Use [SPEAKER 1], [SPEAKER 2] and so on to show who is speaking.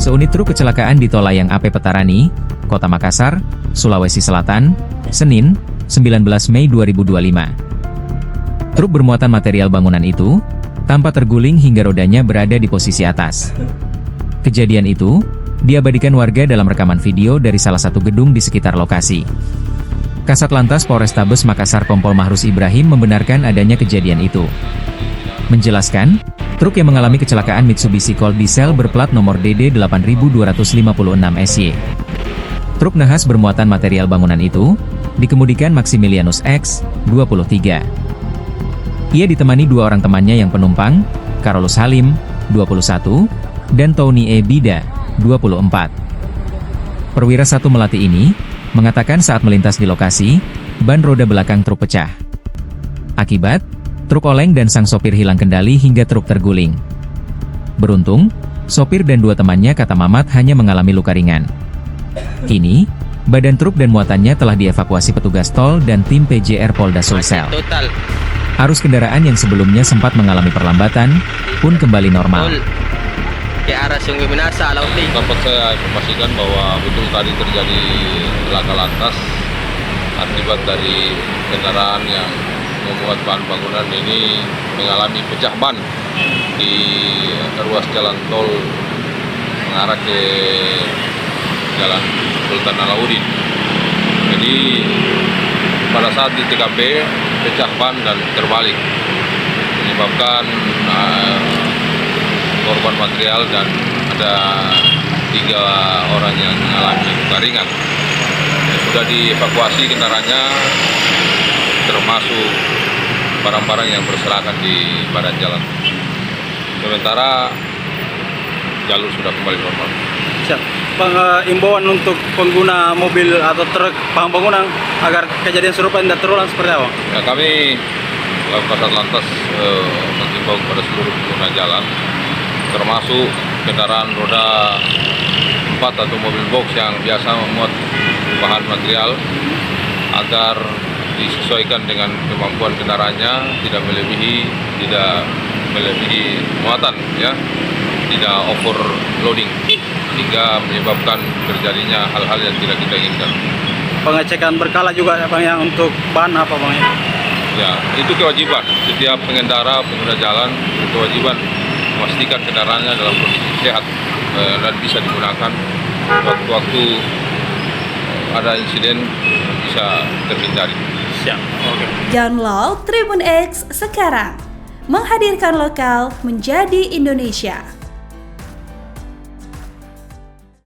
[SPEAKER 1] Seunit truk kecelakaan di Tol Layang AP Petarani, Kota Makassar, Sulawesi Selatan, Senin, 19 Mei 2025. Truk bermuatan material bangunan itu tampak terguling hingga rodanya berada di posisi atas. Kejadian itu diabadikan warga dalam rekaman video dari salah satu gedung di sekitar lokasi. Kasat Lantas Polrestabes Makassar Kompol Mahrus Ibrahim membenarkan adanya kejadian itu. Menjelaskan, truk yang mengalami kecelakaan Mitsubishi Colt Diesel berplat nomor DD 8256 SY. Truk nahas bermuatan material bangunan itu dikemudikan Maximilianus X, 23. Ia ditemani dua orang temannya yang penumpang, Carolus Halim, 21, dan Tony E. Bida, 24. Perwira 1 Melati ini mengatakan saat melintas di lokasi, ban roda belakang truk pecah. Akibat, truk oleng dan sang sopir hilang kendali hingga truk terguling. Beruntung, sopir dan dua temannya kata Mamat hanya mengalami luka ringan. Kini, badan truk dan muatannya telah dievakuasi petugas tol dan tim PJR Polda Sulsel. Arus kendaraan yang sebelumnya sempat mengalami perlambatan, pun kembali normal.
[SPEAKER 2] Dapat saya informasikan bahwa betul tadi terjadi laka lantas akibat dari kendaraan yang membuat bahan bangunan ini mengalami pecah ban di ruas jalan tol mengarah ke jalan Sultan Alauddin. Jadi pada saat di TKP pecah ban dan terbalik menyebabkan korban material dan ada 3 orang yang mengalami luka ringan. Sudah dievakuasi kendaraannya termasuk barang-barang yang berserakan di badan jalan. Sementara jalur sudah kembali normal.
[SPEAKER 3] Imbauan untuk pengguna mobil atau truk bahan bangunan agar kejadian serupa tidak terulang seperti apa?
[SPEAKER 2] Ya, kami Kasat Lantas mengimbau kepada seluruh pengguna jalan, termasuk kendaraan roda 4 atau mobil box yang biasa memuat bahan material, agar disesuaikan dengan kemampuan kendaraannya, tidak melebihi muatan, ya, tidak overloading, sehingga menyebabkan terjadinya hal-hal yang tidak kita inginkan.
[SPEAKER 3] Pengecekan berkala juga ya Bang, yang untuk ban apa Bang?
[SPEAKER 2] Ya, itu kewajiban setiap pengendara, pengguna jalan, kewajiban memastikan kendaraannya dalam kondisi sehat dan bisa digunakan waktu-waktu ada insiden bisa terhindari.
[SPEAKER 3] Siap. Oke.
[SPEAKER 4] Download Tribun X sekarang, menghadirkan lokal menjadi Indonesia.